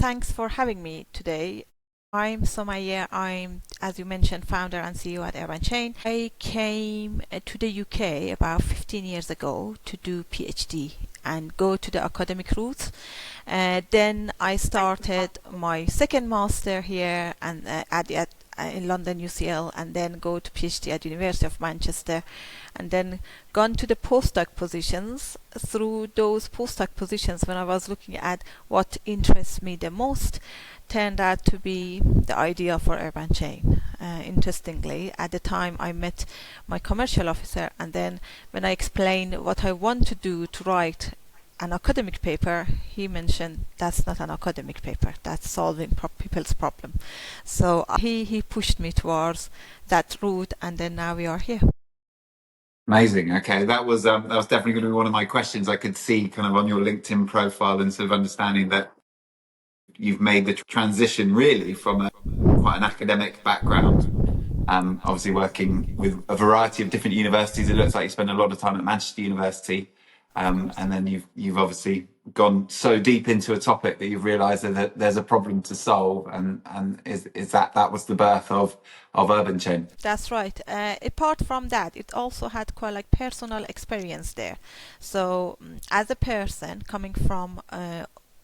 Thanks for having me today. I'm Somayeh. I'm, as you mentioned, founder and CEO at UrbanChain. I came to the UK about 15 years ago to do PhD and go to the academic route. Then I started my second master here and in London UCL, and then go to PhD at University of Manchester, and then gone to the postdoc positions. Through those postdoc positions, when I was looking at what interests me the most, turned out to be the idea for UrbanChain. Interestingly, at the time I met my commercial officer, and then when I explained what I want to do to write an academic paper, he mentioned that's not an academic paper, that's solving people's problem. So he pushed me towards that route, and then now we are here. Amazing. Okay, that was definitely going to be one of my questions. I could see kind of on your LinkedIn profile and sort of understanding that you've made the transition really from quite an academic background. Obviously working with a variety of different universities. It looks like you spend a lot of time at Manchester University, and then you've obviously gone so deep into a topic that you've realised that there's a problem to solve, and is that was the birth of UrbanChain. That's right. Apart from that, it also had quite like personal experience there. So as a person coming from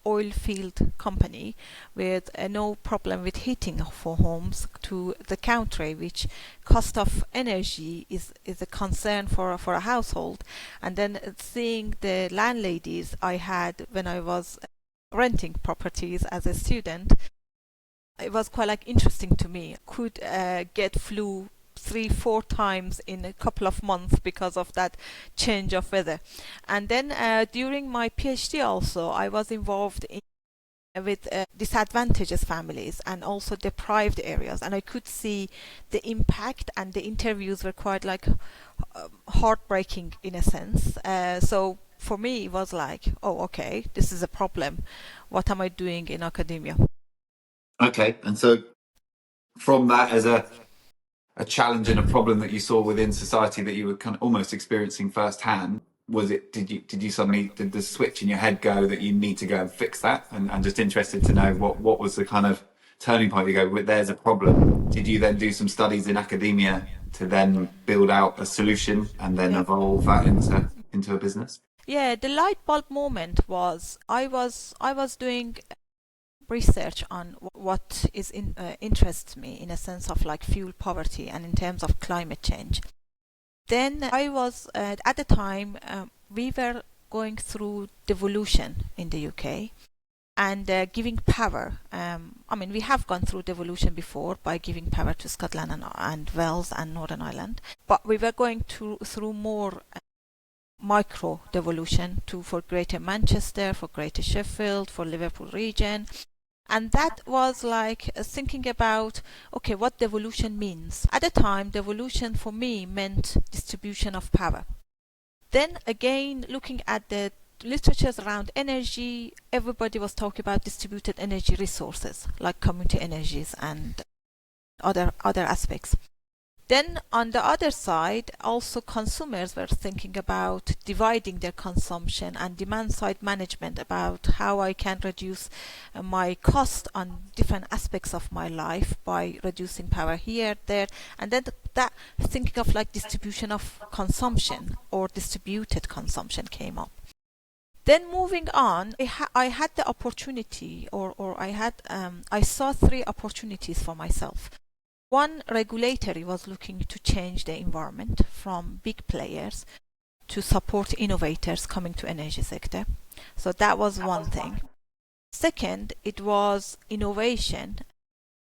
oil field company with no problem with heating for homes, to the country which cost of energy is a concern for a household, and then seeing the landladies I had when I was renting properties as a student, it was quite like interesting to me. Could get flu 3-4 times in a couple of months because of that change of weather. And then during my PhD also, I was involved in with disadvantaged families and also deprived areas, and I could see the impact, and the interviews were quite like heartbreaking in a sense. So for me it was like, oh, okay, this is a problem. What am I doing in academia? Okay, and so from that as a challenge and a problem that you saw within society that you were kind of almost experiencing firsthand, was it, did the switch in your head go that you need to go and fix that? And I'm just interested to know what was the kind of turning point. You go, well, there's a problem. Did you then do some studies in academia to then build out a solution and then evolve that into a business? Yeah, the light bulb moment was I was doing research on what interests me in a sense of like fuel poverty and in terms of climate change. Then I was at the time we were going through devolution in the UK, and giving power. I mean, we have gone through devolution before by giving power to Scotland and Wales and Northern Ireland, but we were going through more micro devolution for Greater Manchester, for Greater Sheffield, for Liverpool region. And that was like thinking about, okay, what devolution means. At the time, devolution for me meant distribution of power. Then again, looking at the literatures around energy, everybody was talking about distributed energy resources, like community energies and other aspects. Then on the other side, also consumers were thinking about dividing their consumption and demand side management, about how I can reduce my cost on different aspects of my life by reducing power here, there, and then that thinking of like distribution of consumption or distributed consumption came up. Then moving on, I had the opportunity, or I saw 3 opportunities for myself. One, regulatory was looking to change the environment from big players to support innovators coming to energy sector. So that was one thing. Second, it was innovation.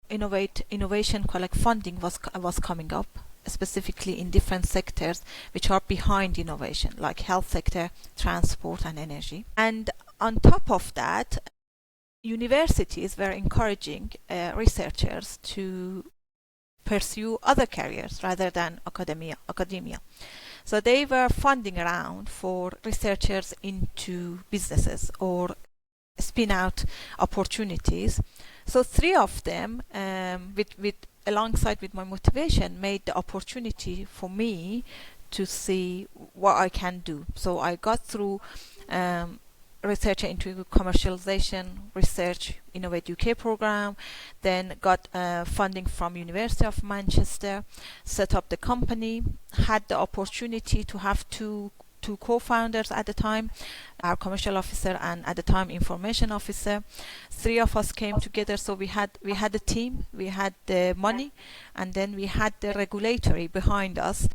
Innovation like funding was coming up, specifically in different sectors which are behind innovation, like health sector, transport and energy. And on top of that, universities were encouraging researchers to pursue other careers rather than academia. So they were funding around for researchers into businesses or spin out opportunities. So 3 of them, with alongside with my motivation, made the opportunity for me to see what I can do. So I got through researcher into commercialization research Innovate UK program, then got funding from University of Manchester, set up the company, had the opportunity to have two co-founders at the time, our commercial officer and at the time information officer. Three of us came together, so we had a team, we had the money, and then we had the regulatory behind us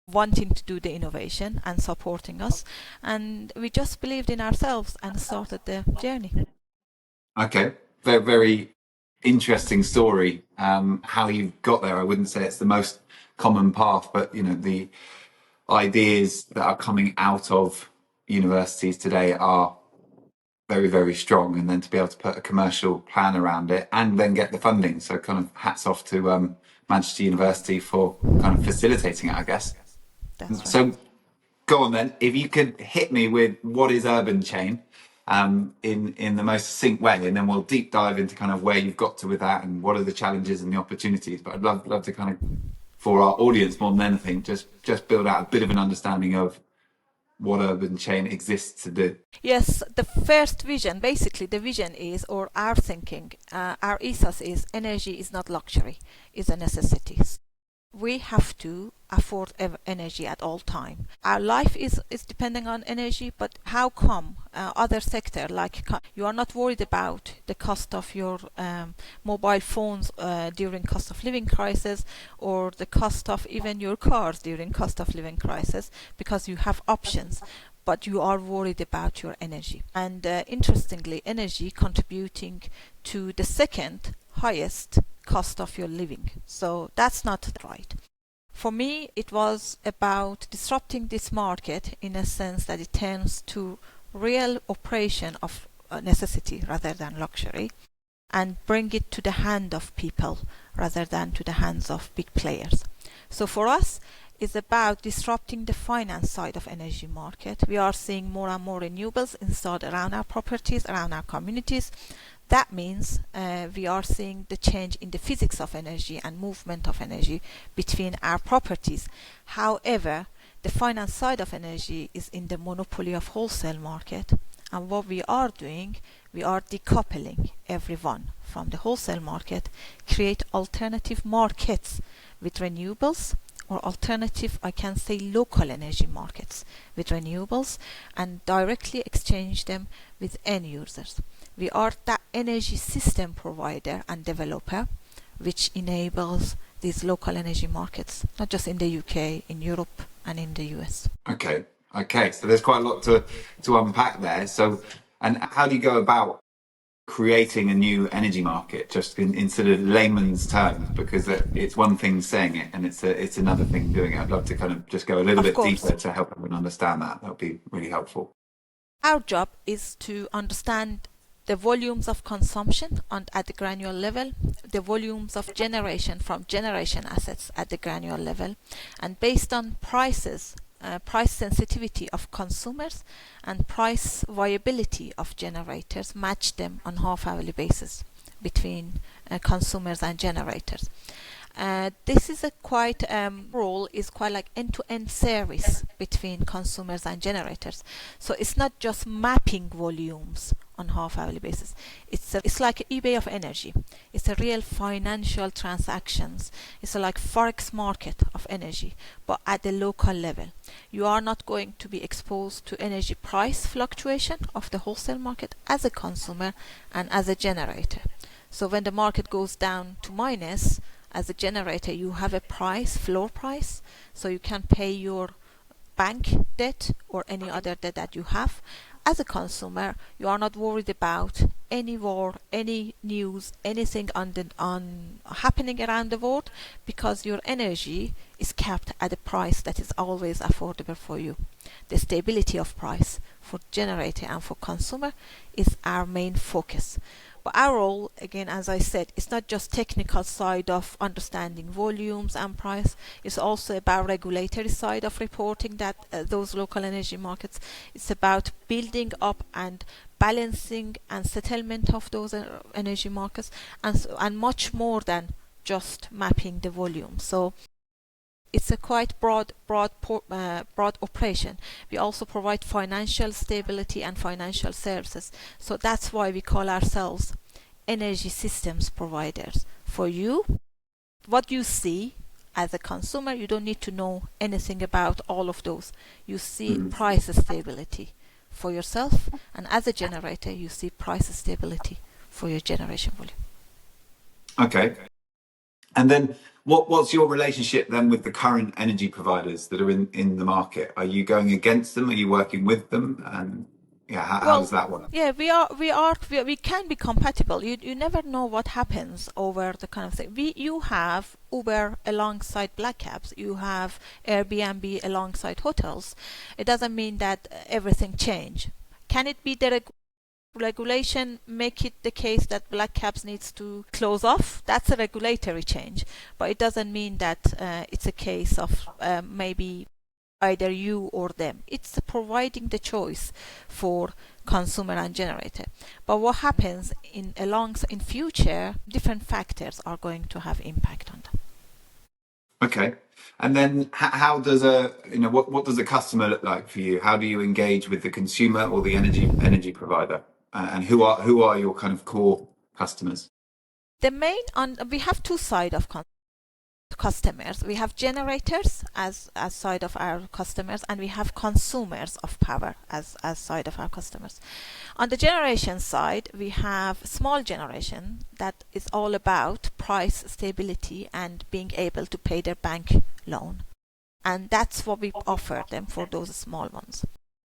wanting to do the innovation and supporting us, and we just believed in ourselves and started the journey. Okay, very, very interesting story. How you got there, I wouldn't say it's the most common path, but the ideas that are coming out of universities today are very, very strong, and then to be able to put a commercial plan around it and then get the funding. So kind of hats off to Manchester University for kind of facilitating it, I guess. That's right. So go on then. If you could hit me with what is UrbanChain in the most succinct way, and then we'll deep dive into kind of where you've got to with that and what are the challenges and the opportunities. But I'd love to kind of, for our audience more than anything, just build out a bit of an understanding of what UrbanChain exists to do. Yes, the first vision, basically the vision is, or our thinking, our ethos is, energy is not luxury, it's a necessity. We have to afford energy at all time. Our life is depending on energy, but how come other sector, like you are not worried about the cost of your mobile phones during cost of living crisis, or the cost of even your cars during cost of living crisis, because you have options, but you are worried about your energy. And interestingly, energy contributing to the second highest cost of your living. So that's not right. For me, it was about disrupting this market in a sense that it turns to real operation of necessity rather than luxury, and bring it to the hand of people rather than to the hands of big players. So for us, it's about disrupting the finance side of energy market. We are seeing more and more renewables installed around our properties, around our communities. That means we are seeing the change in the physics of energy and movement of energy between our properties. However, the finance side of energy is in the monopoly of wholesale market, and what we are doing, we are decoupling everyone from the wholesale market, create alternative markets with renewables, or alternative, I can say, local energy markets with renewables, and directly exchange them with end users. We are that energy system provider and developer which enables these local energy markets, not just in the UK, in Europe and in the US. Okay. So there's quite a lot to unpack there. So, and how do you go about creating a new energy market, just in sort of layman's terms? Because it's one thing saying it, and it's another thing doing it. I'd love to kind of just go a little bit deeper to help everyone understand that. That would be really helpful. Our job is to understand the volumes of consumption at the granular level, the volumes of generation from generation assets at the granular level, and based on prices, price sensitivity of consumers and price viability of generators, match them on half-hourly basis between consumers and generators. This is a quite role is quite like end-to-end service between consumers and generators. So it's not just mapping volumes on half-hourly basis. It's like eBay of energy. It's a real financial transactions. It's like forex market of energy, but at the local level. You are not going to be exposed to energy price fluctuation of the wholesale market as a consumer and as a generator. So when the market goes down to minus, as a generator, you have a price, floor price, so you can pay your bank debt or any other debt that you have. As a consumer, you are not worried about any war, any news, anything on happening around the world, because your energy is kept at a price that is always affordable for you. The stability of price for generator and for consumer is our main focus. But our role, again, as I said, it's not just technical side of understanding volumes and price. It's also about regulatory side of reporting that those local energy markets. It's about building up and balancing and settlement of those energy markets, and much more than just mapping the volume. So It's a quite broad operation. We also provide financial stability and financial services. So that's why we call ourselves energy systems providers. For you, what you see as a consumer, you don't need to know anything about all of those. You see Mm. price stability for yourself, and as a generator, you see price stability for your generation volume. Okay. And then what's your relationship then with the current energy providers that are in the market? Are you going against them? Are you working with them? And yeah, how does Well, that work? yeah, we can be compatible. You never know what happens over the kind of thing. You have Uber alongside black cabs. You have Airbnb alongside hotels. It doesn't mean that everything change. Can it be the regulation make it the case that black cabs needs to close off? That's a regulatory change, but it doesn't mean that it's a case of maybe either you or them. It's providing the choice for consumer and generator. But what happens in future, different factors are going to have impact on them. Okay. And then how does what does a customer look like for you? How do you engage with the consumer or the energy provider? And who are your kind of core customers? The main on We have two sides of customers. We have generators as side of our customers, and we have consumers of power as side of our customers. On the generation side, we have small generation that is all about price stability and being able to pay their bank loan, and that's what we offer them for those small ones.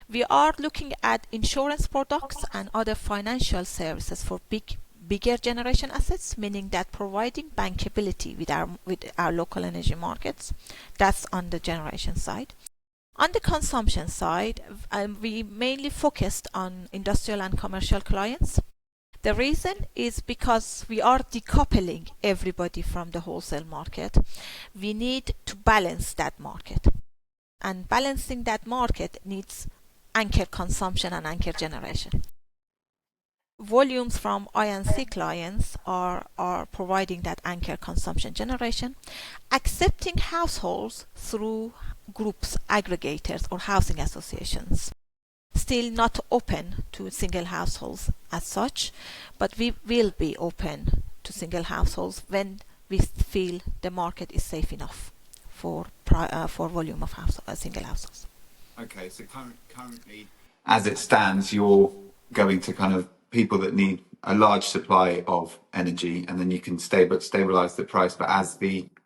We are looking at insurance products and other financial services for bigger generation assets, meaning that providing bankability with our local energy markets. That's on the generation side. On the consumption side, we mainly focused on industrial and commercial clients. The reason is because we are decoupling everybody from the wholesale market. We need to balance that market, and balancing that market needs anchor consumption and anchor generation. Volumes from I&C clients are providing that anchor consumption generation, accepting households through groups, aggregators, or housing associations. Still not open to single households as such, but we will be open to single households when we feel the market is safe enough for volume of single households. Okay, so currently, as it stands, you're going to kind of people that need a large supply of energy, and then you can stabilize the price. But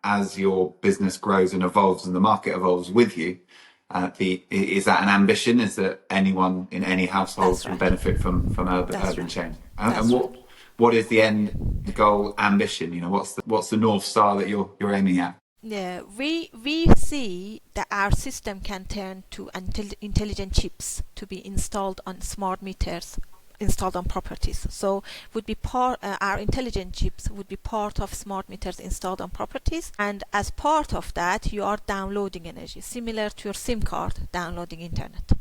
as your business grows and evolves, and the market evolves with you, is that an ambition? Is that anyone in any household That's can right. benefit from That's urban right. chain? That's And right. what is the end goal ambition? You know, what's the North Star that you're aiming at? Yeah, we see that our system can turn to intelligent chips to be installed on smart meters, installed on properties. So would be our intelligent chips would be part of smart meters installed on properties, and as part of that, you are downloading energy, similar to your SIM card downloading internet.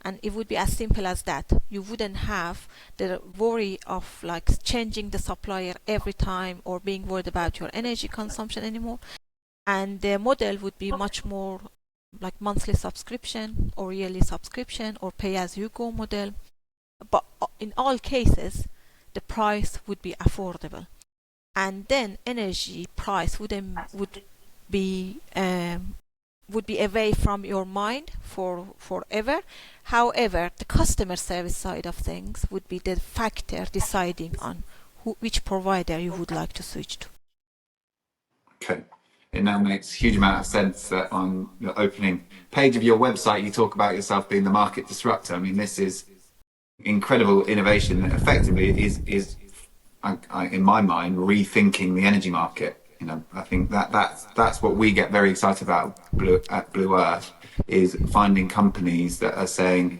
And it would be as simple as that. You wouldn't have the worry of like changing the supplier every time or being worried about your energy consumption anymore. And the model would be much more like monthly subscription or yearly subscription or pay as you go model. But in all cases, the price would be affordable, and then energy price be would be away from your mind for forever. However, the customer service side of things would be the factor deciding on which provider you would like to switch to. Okay. It now makes a huge amount of sense that on the opening page of your website, you talk about yourself being the market disruptor. I mean, this is incredible innovation that effectively in my mind, rethinking the energy market. You know, I think that's what we get very excited about at Blue Earth, is finding companies that are saying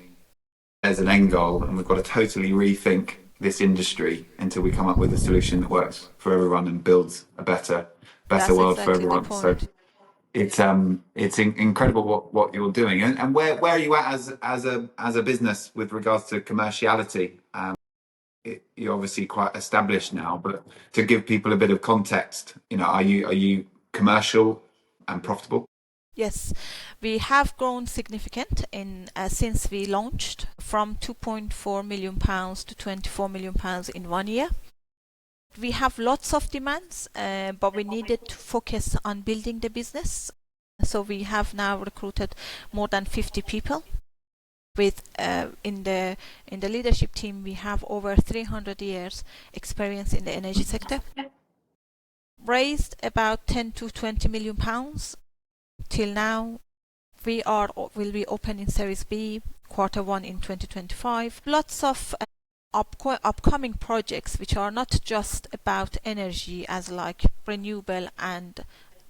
there's an end goal and we've got to totally rethink this industry until we come up with a solution that works for everyone and builds a better That's world for exactly the everyone. So point. it's incredible what you're doing, and where are you at as a business with regards to commerciality? You're obviously quite established now, but to give people a bit of context, you know, are you commercial and profitable? Yes, we have grown significant in since we launched from 2.4 million pounds to 24 million pounds in 1 year. We have lots of demands, but we needed to focus on building the business. So we have now recruited more than 50 people. With in the leadership team, we have over 300 years experience in the energy sector. Raised about 10 to 20 million pounds till now. We will be opening Series B Q1 in 2025. Lots of upcoming projects which are not just about energy as like renewable and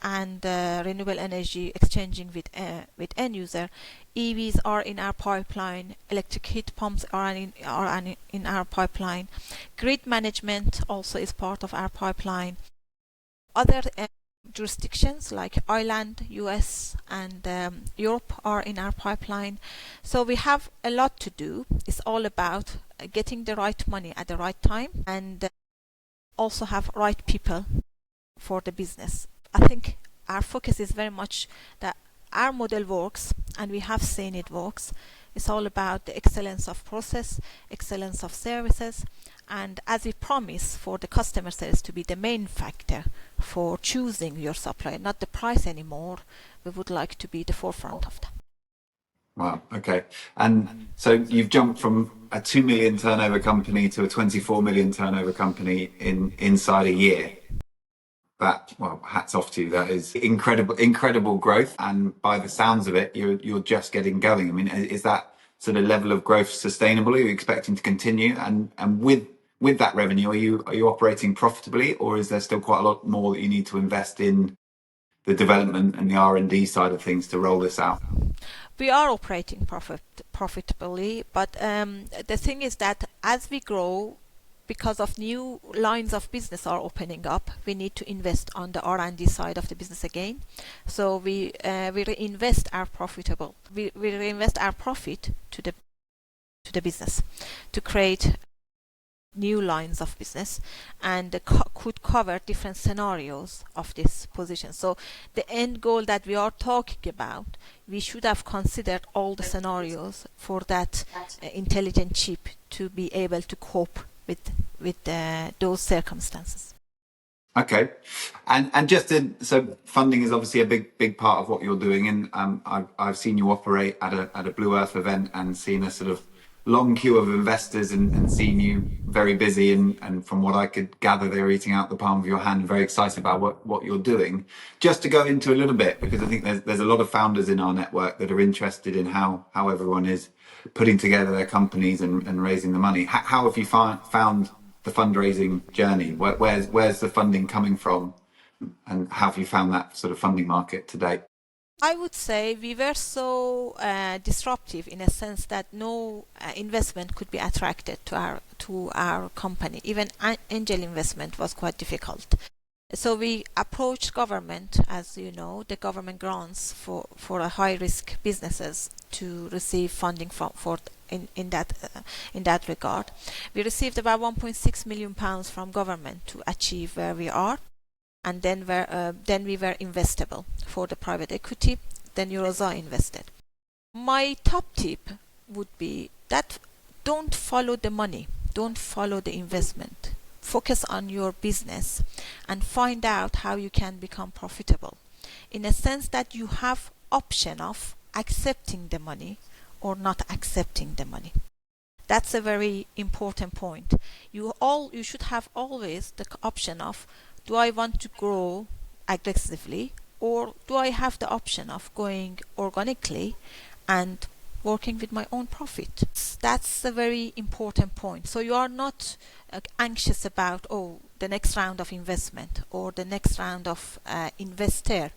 renewable energy exchanging with end user. EVs are in our pipeline. Electric heat pumps are in our pipeline. Grid management also is part of our pipeline. Other jurisdictions like Ireland, US, and Europe are in our pipeline. So we have a lot to do. It's all about getting the right money at the right time and also have right people for the business. I think our focus is very much that our model works, and we have seen it works. It's all about the excellence of process, excellence of services, and as we promise for the customer service to be the main factor for choosing your supplier, not the price anymore, we would like to be the forefront of that. Wow. Okay. And so you've jumped from a 2 million turnover company to a 24 million turnover company inside a year. That, well, hats off to you. That is incredible growth. And by the sounds of it, you're just getting going. I mean, is that sort of level of growth sustainable? Are you expecting to continue? And with that revenue, are you operating profitably, or is there still quite a lot more that you need to invest in the development and the R&D side of things to roll this out? We are operating profitably, but the thing is that as we grow, because of new lines of business are opening up, we need to invest on the R&D side of the business again. So we reinvest our reinvest our profit to the business to create new lines of business and could cover different scenarios of this position. So the end goal that we are talking about, we should have considered all the scenarios for that intelligent chip to be able to cope with those circumstances. Okay, and so funding is obviously a big part of what you're doing, and I've seen you operate at a Blue Earth event and seen a sort of long queue of investors and seen you very busy, and from what I could gather, they're eating out the palm of your hand, very excited about what you're doing. Just to go into a little bit, because I think there's a lot of founders in our network that are interested in how everyone is putting together their companies and raising the money. How have you found the fundraising journey? Where's the funding coming from, and how have you found that sort of funding market to date? I would say we were so disruptive in a sense that no investment could be attracted to our company. Even angel investment was quite difficult. So we approached government, as you know, the government grants for a high risk businesses to receive funding in that regard. We received about 1.6 million pounds from government to achieve where we are. And then we were investable for the private equity. Then Eurozone invested. My top tip would be that don't follow the money, don't follow the investment. Focus on your business and find out how you can become profitable. In a sense that you have option of accepting the money or not accepting the money. That's a very important point. You should have always the option of, do I want to grow aggressively, or do I have the option of going organically and working with my own profit? That's a very important point. So you are not anxious about, the next round of investment or the next round of investor.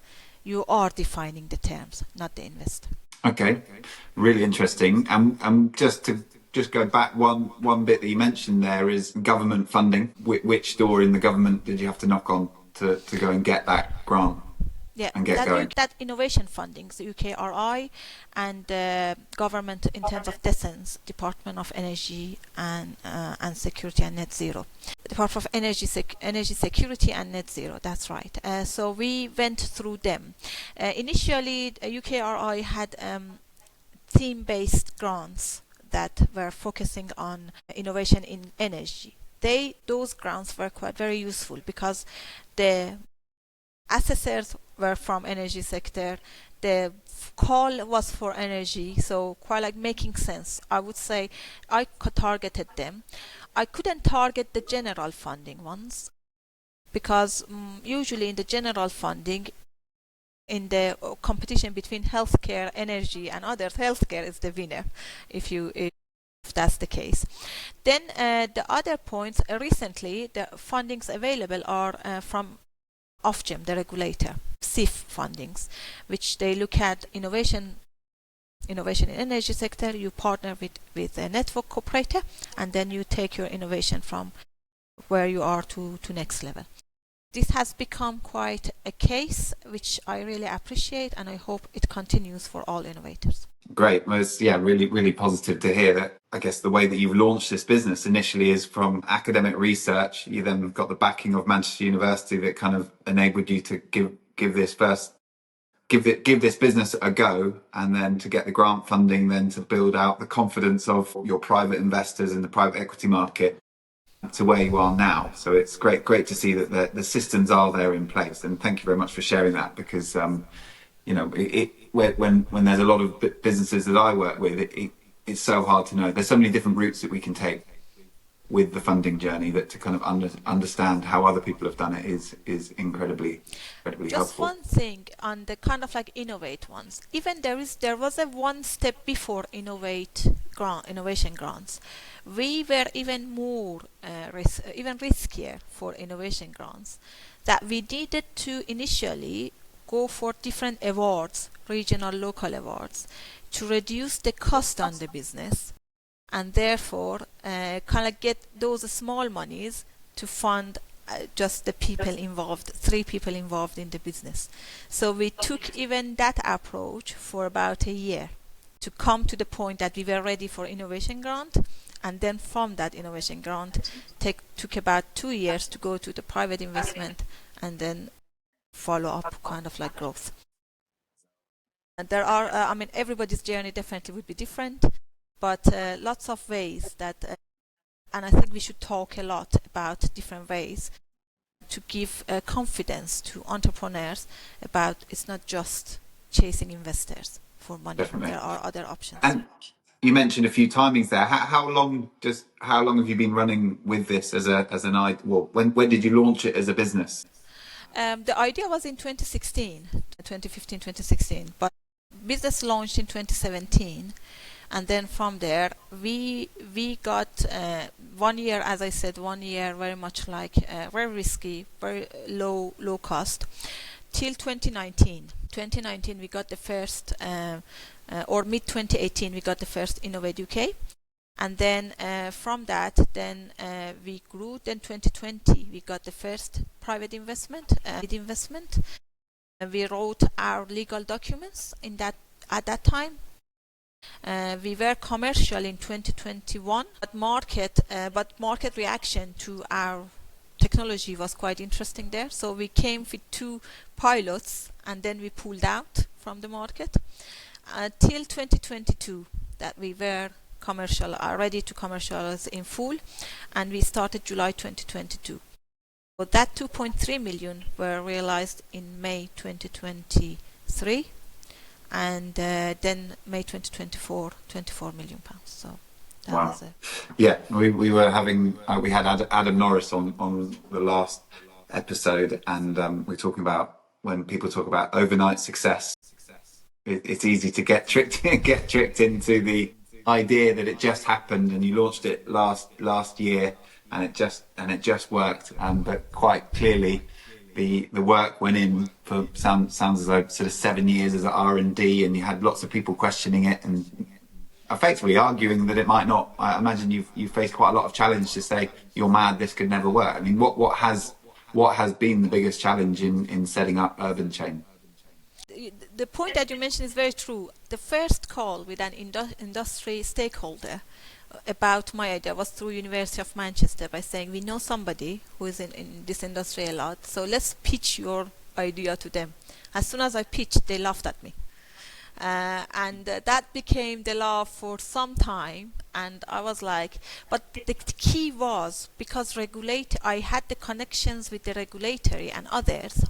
You are defining the terms, not the investor. Okay, really interesting. And just to go back one bit that you mentioned there is government funding. Which door in the government did you have to knock on to go and get that grant? Yeah, and get going. that innovation funding, so UKRI and government in terms of DESENS, Department of Energy and Security and Net Zero. Department of Energy Security and Net Zero, that's right. So we went through them. Initially, UKRI had theme-based grants that were focusing on innovation in energy. Those grants were quite very useful because the assessors were from energy sector. The call was for energy, so quite like making sense. I would say I targeted them. I couldn't target the general funding ones because usually in the general funding, in the competition between healthcare, energy, and others, healthcare is the winner. If that's the case, then the other points recently the fundings available are from Ofgem, the regulator, CIF fundings, which they look at innovation in energy sector. You partner with a network operator, and then you take your innovation from where you are to next level. This has become quite a case, which I really appreciate, and I hope it continues for all innovators. Great. Well, it's, yeah, really, really positive to hear that. I guess the way that you've launched this business initially is from academic research. You then got the backing of Manchester University that kind of enabled you to give this business a go, and then to get the grant funding, then to build out the confidence of your private investors in the private equity market to where you are now. So it's great to see that the systems are there in place. And thank you very much for sharing that, because you know, when there's a lot of businesses that I work with, it's so hard to know. There's so many different routes that we can take with the funding journey, that to kind of understand how other people have done it is incredibly helpful. Just one thing on the kind of like innovate ones. Even there was a one step before innovation grants. We were even more even riskier for innovation grants, that we needed to initially go for different awards, regional, local awards, to reduce the cost on the business, and therefore kind of get those small monies to fund just the people involved, 3 people involved in the business. So we took even that approach for about a year to come to the point that we were ready for innovation grant, and then from that innovation grant took about 2 years to go to the private investment, and then follow up kind of like growth. And there are, I mean, everybody's journey definitely would be different, but lots of ways that, and I think we should talk a lot about different ways to give confidence to entrepreneurs about it's not just chasing investors for money. Definitely. There are other options. And you mentioned a few timings there. How long have you been running with this as an idea? Well, when did you launch it as a business? The idea was in 2016, 2015, 2016, but business launched in 2017, and then from there we got 1 year, as I said, 1 year very much like very risky, very low cost, till 2019. 2019 we got the first, or mid 2018 we got the first Innovate UK. And then from that, then we grew. Then 2020, we got the first private investment. We wrote our legal documents at that time. We were commercial in 2021, but market reaction to our technology was quite interesting there. So we came with 2 pilots, and then we pulled out from the market till 2022 that we were commercial, are ready to commercialize in full, and we started July 2022. So that 2.3 million were realized in May 2023, and then May 2024, 24 million pounds. So that Wow. was it. Yeah, we were having we had Adam Norris on the last episode, and we're talking about when people talk about overnight success, it's easy to get tricked into the idea that it just happened and you launched it last year and it just worked. But quite clearly, the work went in for sounds as though sort of 7 years as an R&D, and you had lots of people questioning it and effectively arguing that it might not. I imagine you've faced quite a lot of challenge to say you're mad, this could never work. I mean, what has been the biggest challenge in setting up UrbanChain? the point that you mentioned is very true. The first call with an industry stakeholder about my idea was through University of Manchester, by saying, we know somebody who is in this industry a lot, so let's pitch your idea to them. As soon as I pitched, they laughed at me. And that became the law for some time, and I was like, but the key was, because I had the connections with the regulatory and others,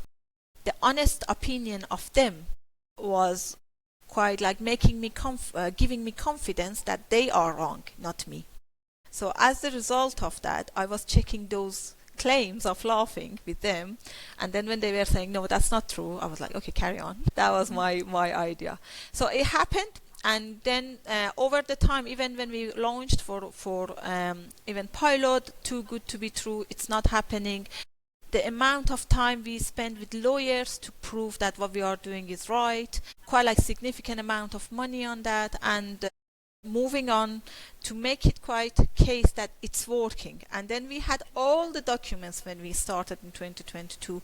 the honest opinion of them was quite like making me giving me confidence that they are wrong, not me. So as a result of that, I was checking those claims of laughing with them, and then when they were saying no, that's not true, I was like, okay, carry on. That was my idea. So it happened, and then over the time, even when we launched for even pilot, too good to be true, it's not happening. The amount of time we spend with lawyers to prove that what we are doing is right, quite like significant amount of money on that, and moving on to make it quite a case that it's working. And then we had all the documents when we started in 2022,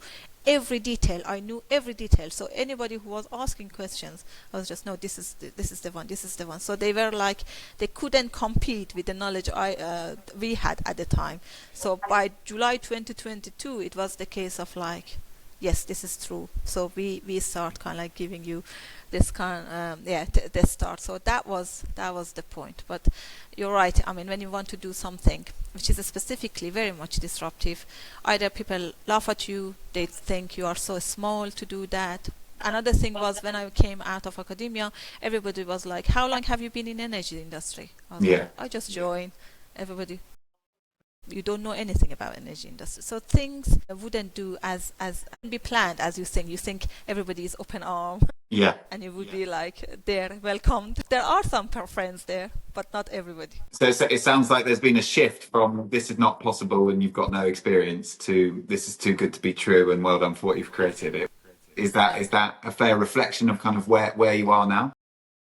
every detail. I knew every detail. So anybody who was asking questions, I was just, no, this is the one, this is the one. So they were like, they couldn't compete with the knowledge we had at the time. So by July 2022, it was the case of like, yes, this is true. So we start kind of like giving you this kind, this start. So that was the point. But you're right. I mean, when you want to do something which is specifically very much disruptive, either people laugh at you, they think you are so small to do that. Another thing was, when I came out of academia, everybody was like, how long have you been in energy industry? I was like, I just joined. Everybody, you don't know anything about energy industry. So things wouldn't do as be planned as you think. You think everybody is open arm. Yeah. And you would be like, they're welcomed. There are some friends there, but not everybody. So it sounds like there's been a shift from this is not possible and you've got no experience to this is too good to be true and well done for what you've created. Is that a fair reflection of kind of where you are now?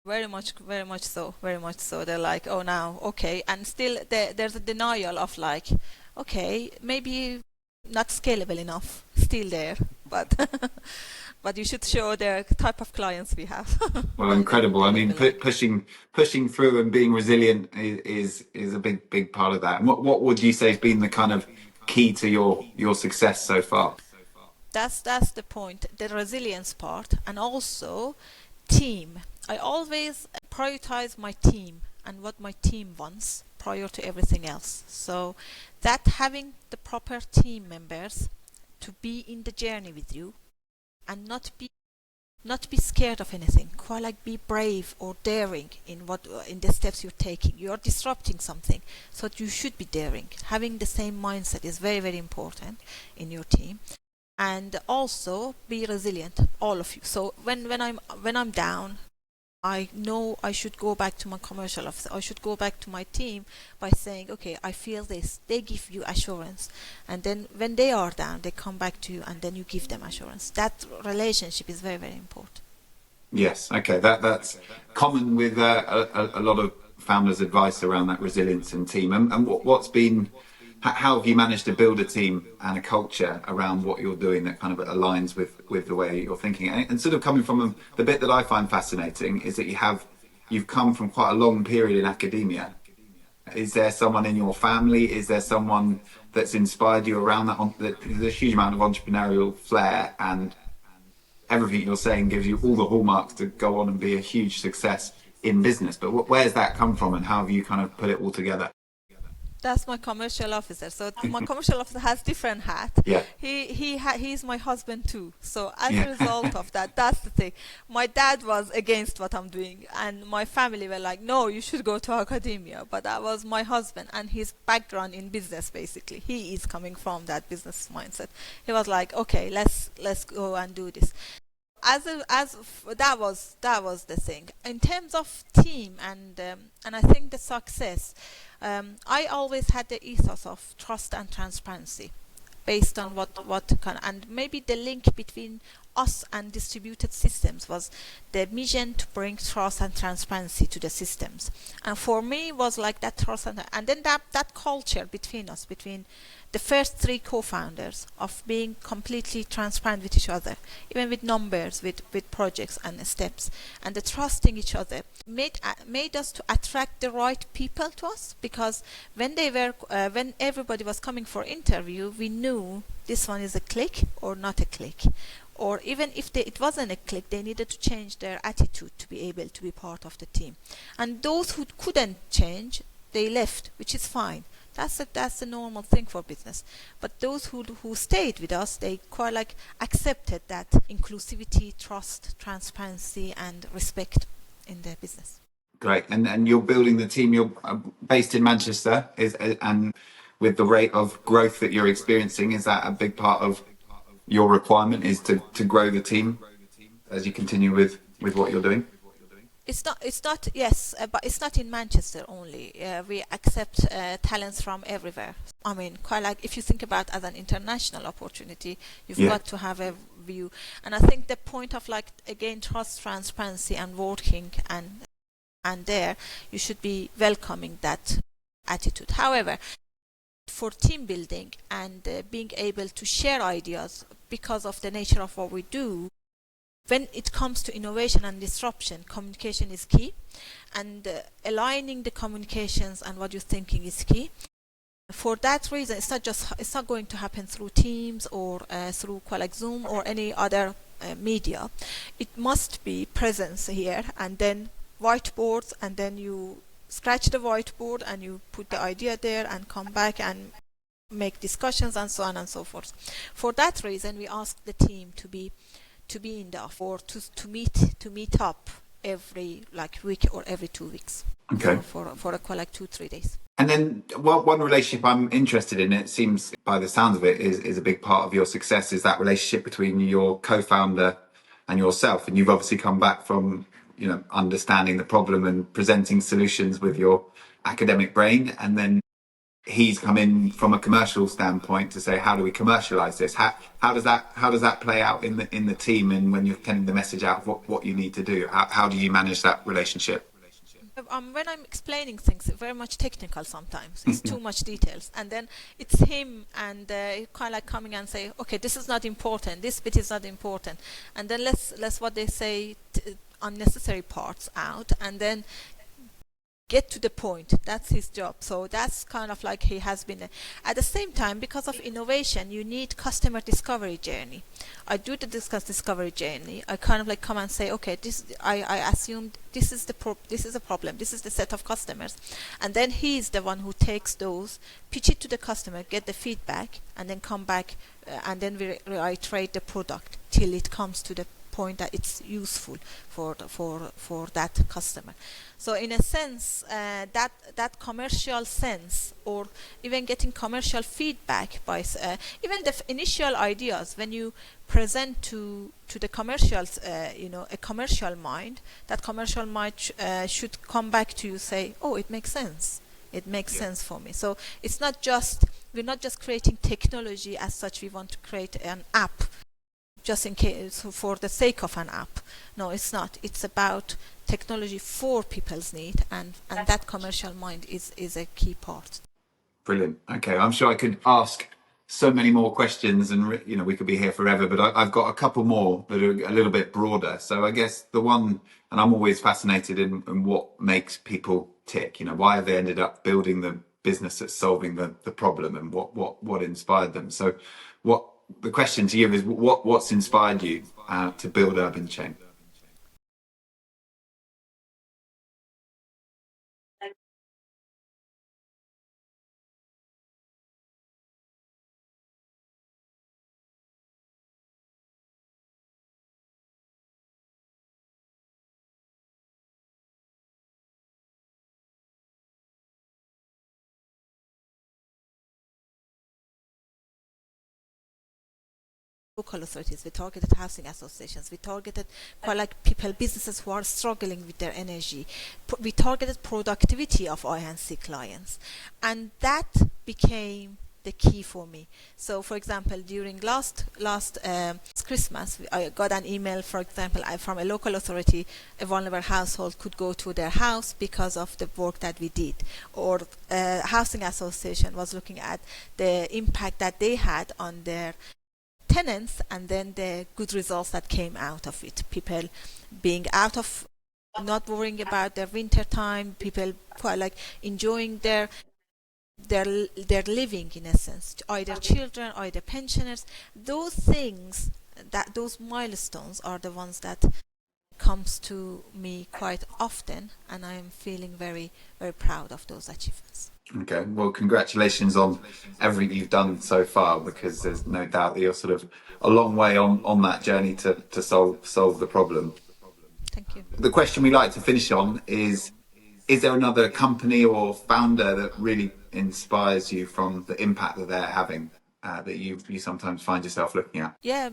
Very much so. They're like, oh, now, okay. And still there's a denial of like, okay, maybe not scalable enough, still there, but but you should show the type of clients we have. Well, incredible. I mean, pushing through and being resilient is a big part of that. And what would you say has been the kind of key to your success so far? That's the point, the resilience part, and also team. I always prioritize my team and what my team wants prior to everything else. So that having the proper team members to be in the journey with you and not be scared of anything, quite like be brave or daring in the steps you're taking. You're disrupting something, so you should be daring. Having the same mindset is very, very important in your team. And also be resilient, all of you. So when I'm down, I know I should go back to my commercial officer. I should go back to my team by saying, okay, I feel this. They give you assurance. And then when they are down, they come back to you and then you give them assurance. That relationship is very, very important. Yes. Okay. That's common with a lot of founders' advice around that resilience and team. And what's been, how have you managed to build a team and a culture around what you're doing that kind of aligns with the way you're thinking? And sort of coming from the bit that I find fascinating is that you've come from quite a long period in academia. Is there someone in your family? Is there someone that's inspired you around that? There's a huge amount of entrepreneurial flair, and everything you're saying gives you all the hallmarks to go on and be a huge success in business. But where's that come from, and how have you kind of put it all together? That's my commercial officer. So my commercial officer has different hat. Yeah. He's my husband too. So as a result of that, that's the thing. My dad was against what I'm doing, and my family were like, no, you should go to academia. But that was my husband, and his background in business, basically. He is coming from that business mindset. He was like, okay, let's go and do this. That was the thing. In terms of team and I think the success, I always had the ethos of trust and transparency, based on what kind of, and maybe the link between us and distributed systems was the mission to bring trust and transparency to the systems. And for me, it was like that trust and then that culture between us, between the first three co-founders, of being completely transparent with each other, even with numbers, with projects and steps, and the trusting each other made us to attract the right people to us, because when everybody was coming for interview, we knew this one is a click or not a click. Or even if it wasn't a click, they needed to change their attitude to be able to be part of the team. And those who couldn't change, they left, which is fine. That's a normal thing for business. But those who stayed with us, they quite like accepted that inclusivity, trust, transparency, and respect in their business. Great. And you're building the team. You're based in Manchester, and with the rate of growth that you're experiencing, is that a big part of your requirement, is to grow the team as you continue with what you're doing? It's not, yes, but it's not in Manchester only. We accept talents from everywhere. I mean, quite like if you think about as an international opportunity, you've got to have a view. And I think the point of like, again, trust, transparency and working and there, you should be welcoming that attitude. However, for team building and being able to share ideas, because of the nature of what we do, when it comes to innovation and disruption, communication is key, and aligning the communications and what you're thinking is key. For that reason, it's not going to happen through Teams or through like Zoom or any other media. It must be presence here, and then whiteboards, and then you scratch the whiteboard and you put the idea there and come back and make discussions and so on and so forth. For that reason, we ask the team to be in the office, or to meet up every like week or every 2 weeks. Okay. For like 2-3 days. And then one relationship I'm interested in, it seems by the sounds of it, is a big part of your success, is that relationship between your co-founder and yourself. And you've obviously come back from, understanding the problem and presenting solutions with your academic brain, and then he's come in from a commercial standpoint to say, how do we commercialize this? How does that play out in the team, and when you're getting the message out of what you need to do? How do you manage that relationship? When I'm explaining things, it's very much technical sometimes. It's too much details. And then it's him, and kind of like coming and say, okay, this is not important. This bit is not important. And then let's what they say, unnecessary parts out, and then get to the point. That's his job. So that's kind of like he has been. At the same time, because of innovation, you need customer discovery journey. I do the discovery journey. I kind of like come and say, okay, I assume this is a problem. This is the set of customers, and then he is the one who takes those, pitch it to the customer, get the feedback, and then come back, and then we reiterate the product till it comes to the point that it's useful for that customer. So in a sense, that commercial sense, or even getting commercial feedback by even the initial ideas, when you present to the commercials, a commercial mind, that commercial mind should come back to you, say, oh, it makes sense. It makes sense for me. So it's not just, we're not just creating technology as such. We want to create an app just in case, for the sake of an app. No, it's not. It's about technology for people's need, and that commercial mind is a key part. Brilliant. Okay, I'm sure I could ask so many more questions, and we could be here forever, but I've got a couple more that are a little bit broader. So I guess the one, and I'm always fascinated in what makes people tick. Why have they ended up building the business that's solving the problem, and what inspired them? So the question to you is, what's inspired you to build UrbanChain? Local authorities, we targeted housing associations, we targeted quite like businesses who are struggling with their energy. We targeted productivity of I&C clients, and that became the key for me. So, for example, during last Christmas, I got an email, for example, from a local authority. A vulnerable household could go to their house because of the work that we did, or a housing association was looking at the impact that they had on their tenants, and then the good results that came out of it. People being out of, not worrying about their winter time, people quite like enjoying their living, in a sense, either children, either pensioners. Those things, that those milestones are the ones that comes to me quite often, and I am feeling very, very proud of those achievements. Okay, well, congratulations on everything you've done so far, because there's no doubt that you're sort of a long way on that journey to solve the problem. Thank you. The question we like to finish on is there another company or founder that really inspires you from the impact that they're having, that you sometimes find yourself looking at? Yeah,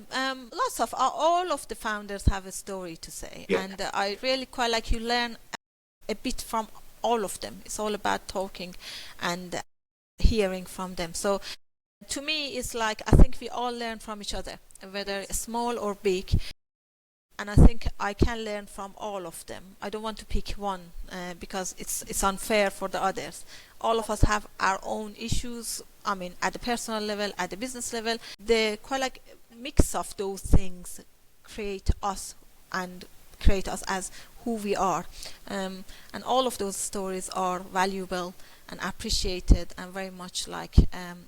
lots of all of the founders have a story to say, Yeah. and I really quite like, you learn a bit from all of them. It's all about talking and hearing from them. So to me, it's like, I think we all learn from each other, whether small or big. And I think I can learn from all of them. I don't want to pick one because it's unfair for the others. All of us have our own issues. I mean, at the personal level, at the business level, the quite like mix of those things create us and create us as who we are. And all of those stories are valuable and appreciated, and very much like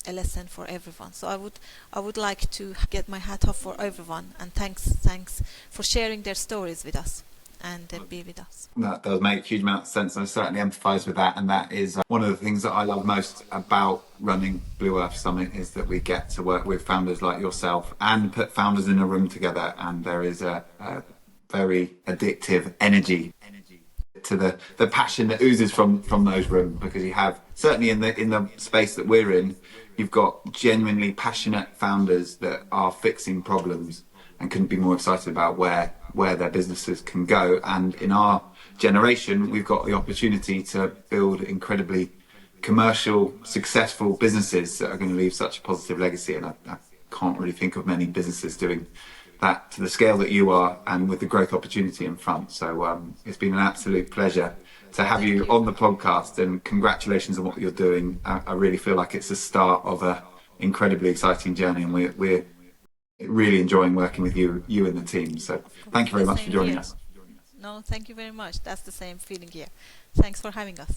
a lesson for everyone. So I would like to get my hat off for everyone, and thanks for sharing their stories with us and be with us. That does make a huge amount of sense. I certainly empathise with that, and that is one of the things that I love most about running Blue Earth Summit, is that we get to work with founders like yourself and put founders in a room together, and there is a very addictive energy to the passion that oozes from those rooms, because you have, certainly in the space that we're in, you've got genuinely passionate founders that are fixing problems and couldn't be more excited about where their businesses can go. And in our generation, we've got the opportunity to build incredibly commercial, successful businesses that are going to leave such a positive legacy. And I can't really think of many businesses doing that to the scale that you are, and with the growth opportunity in front. So it's been an absolute pleasure to have you on the podcast, and congratulations on what you're doing. I really feel like it's the start of a incredibly exciting journey, and we're really enjoying working with you and the team. So thank you very much for joining us. No, thank you very much. That's the same feeling here. Thanks for having us.